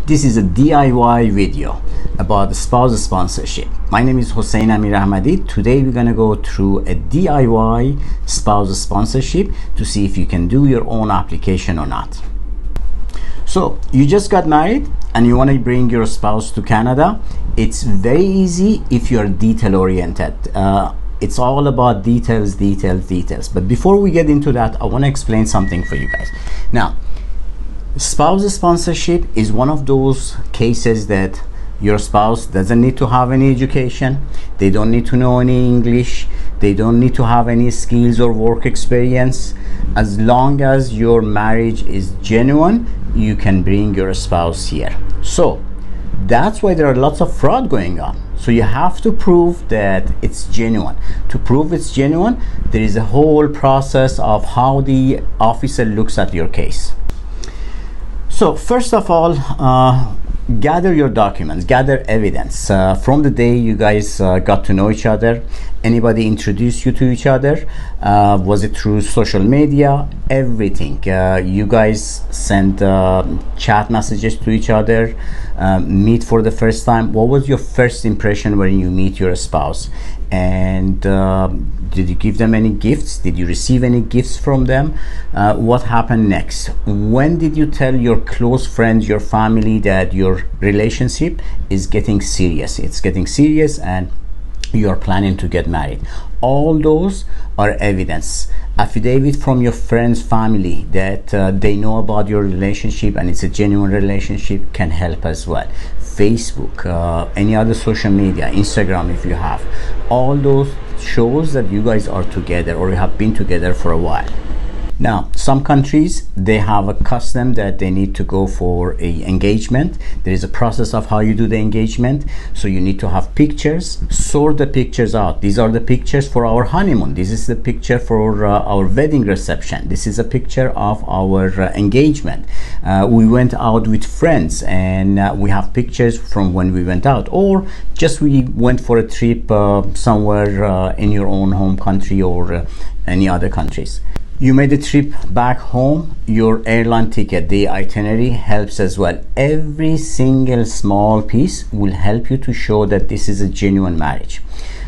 This is a DIY video about spouse sponsorship. My name is Hossein Amir Ahmadi. Today we're going to go through a DIY spouse sponsorship to see if you can do your own application or not. So you just got married and you want to bring your spouse to Canada. It's very easy if you're detail oriented. It's all about details. But before we get into that, I want to explain something for you guys. Now, spouse sponsorship is one of those cases that your spouse doesn't need to have any education, they don't need to know any English, they don't need to have any skills or work experience. As long as your marriage is genuine, you can bring your spouse here. So that's why there are lots of fraud going on. So you have to prove that it's genuine. To prove it's genuine, there is a whole process of how the officer looks at your case. So first of all, gather your documents, gather evidence. From the day you guys got to know each other, anybody introduced you to each other? Was it through social media? Everything. You guys sent chat messages to each other, meet for the first time. What was your first impression when you meet your spouse? And did you give them any gifts? Did you receive any gifts from them? What happened next? When did you tell your close friends, your family, that your relationship is getting serious? It's getting serious and you are planning to get married. All those are evidence. Affidavit from your friends, family, that they know about your relationship and it's a genuine relationship can help as well. Facebook, any other social media, Instagram if you have. All those shows that you guys are together or you have been together for a while. Now, some countries, they have a custom that they need to go for a engagement. There is a process of how you do the engagement. So you need to have pictures, sort the pictures out. These are the pictures for our honeymoon. This is the picture for our wedding reception. This is a picture of our engagement. We went out with friends and we have pictures from when we went out, or just we went for a trip somewhere in your own home country or any other countries. You made a trip back home, your airline ticket, the itinerary helps as well. Every single small piece will help you to show that this is a genuine marriage.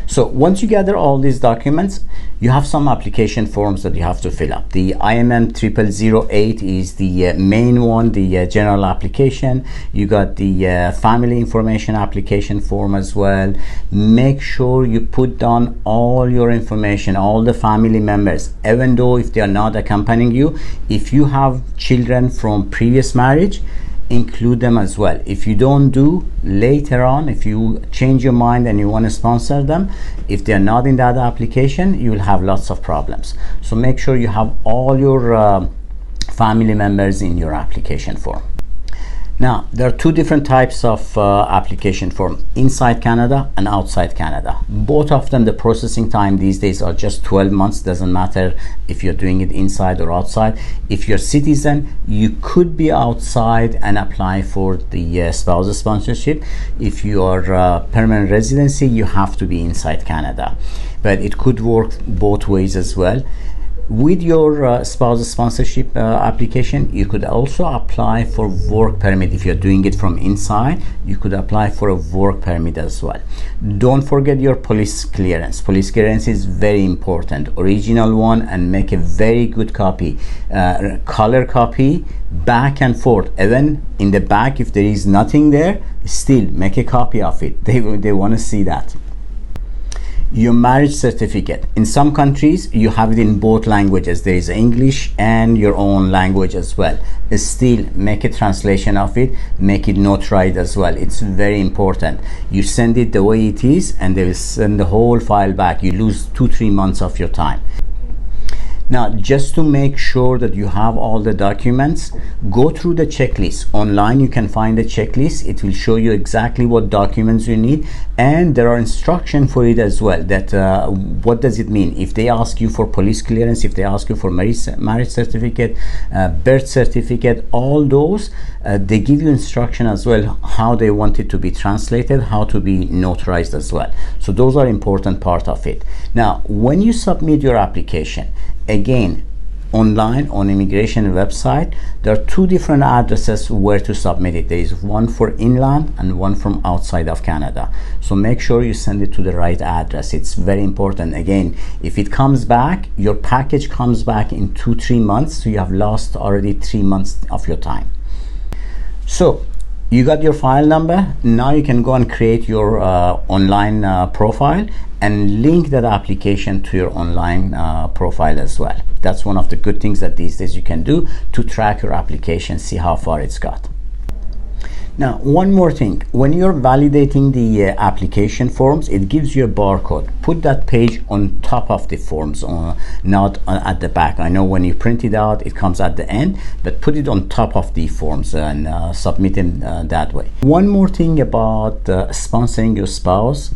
So once you gather all these documents, you have some application forms that you have to fill up. The IMM 0008 is the main one, the general application. You got the family information application form as well. Make sure you put down all your information, all the family members, even though if they are not accompanying you. If you have children from previous marriage, include them as well. If you don't do, later on, if you change your mind and you want to sponsor them, if they're not in that application, you will have lots of problems. So make sure you have all your family members in your application form. Now, there are two different types of application form, inside Canada and outside Canada. Both of them, the processing time these days are just 12 months. Doesn't matter if you're doing it inside or outside. If you're a citizen, you could be outside and apply for the spouse sponsorship. If you are permanent residency, you have to be inside Canada. But it could work both ways as well. With your spouse sponsorship application, you could also apply for work permit. If you're doing it from inside, you could apply for a work permit as well. Don't forget your police clearance. Police clearance is very important. Original one, and make a very good copy. Color copy, back and forth. Even in the back, if there is nothing there, still make a copy of it. They want to see that. Your marriage certificate. In some countries, you have it in both languages. There is English and your own language as well. Still, make a translation of it, make it notarized as well. It's very important. You send it the way it is and they will send the whole file back. You lose 2-3 months of your time. Now, just to make sure that you have all the documents, go through the checklist. Online, you can find a checklist. It will show you exactly what documents you need. And there are instructions for it as well. That what does it mean? If they ask you for police clearance, if they ask you for marriage certificate, birth certificate, all those, they give you instruction as well, how they want it to be translated, how to be notarized as well. So those are important part of it. Now, when you submit your application, again, online on immigration website, there are two different addresses where to submit it. There is one for inland and one from outside of Canada. So make sure you send it to the right address. It's very important. Again, if it comes back, your package comes back in 2-3 months, so you have lost already 3 months of your time. So you got your file number. Now you can go and create your online profile and link that application to your online profile as well. That's one of the good things that these days you can do to track your application, see how far it's got. Now, one more thing, when you're validating the application forms, it gives you a barcode. Put that page on top of the forms, not at the back. I know when you print it out, it comes at the end, but put it on top of the forms and submit them that way. One more thing about sponsoring your spouse,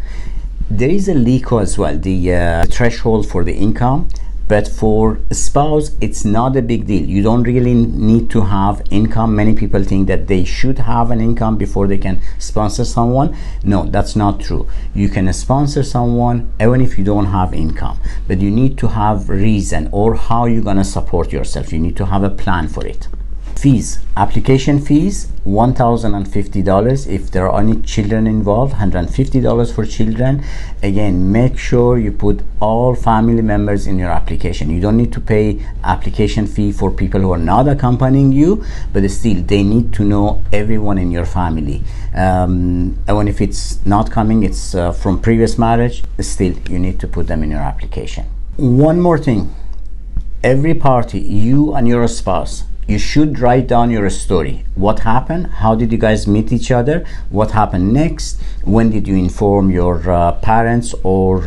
there is a LICO as well, the threshold for the income. But for a spouse, it's not a big deal. You don't really need to have income. Many people think that they should have an income before they can sponsor someone. No, that's not true. You can sponsor someone even if you don't have income, but you need to have reason or how you're gonna support yourself. You need to have a plan for it. Fees, application fees, $1,050 if there are any children involved, $150 for children. Again, make sure you put all family members in your application. You don't need to pay application fee for people who are not accompanying you, but still they need to know everyone in your family. And if it's not coming, it's from previous marriage, still you need to put them in your application. One more thing, every party, you and your spouse, you should write down your story. What happened? How did you guys meet each other? What happened next? When did you inform your parents or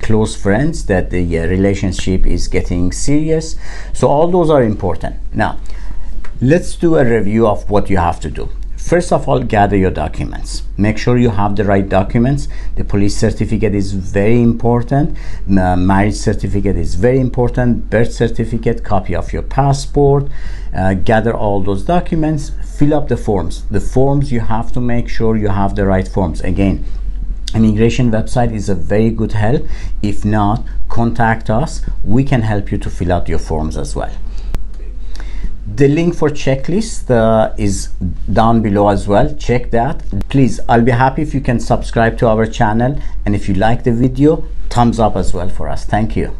close friends that the relationship is getting serious? So all those are important. Now, let's do a review of what you have to do. First of all, gather your documents. Make sure you have the right documents. The police certificate is very important. Marriage certificate is very important. Birth certificate, copy of your passport. Gather all those documents. Fill up the forms. The forms, you have to make sure you have the right forms. Again, immigration website is a very good help. If not, contact us. We can help you to fill out your forms as well. The link for checklist is down below as well. Check that. Please, I'll be happy if you can subscribe to our channel, and if you like the video, thumbs up as well for us. Thank you.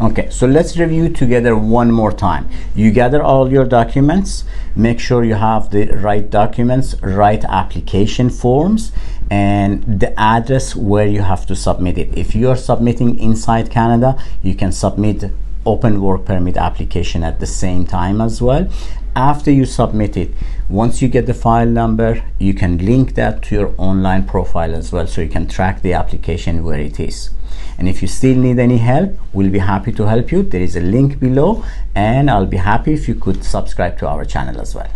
Okay, so let's review together one more time. You gather all your documents, make sure you have the right documents, right application forms, and the address where you have to submit it. If you are submitting inside Canada, you can submit open work permit application at the same time as well. After you submit it, once you get the file number, you can link that to your online profile as well, so you can track the application where it is. And if you still need any help, we'll be happy to help you. There is a link below, and I'll be happy if you could subscribe to our channel as well.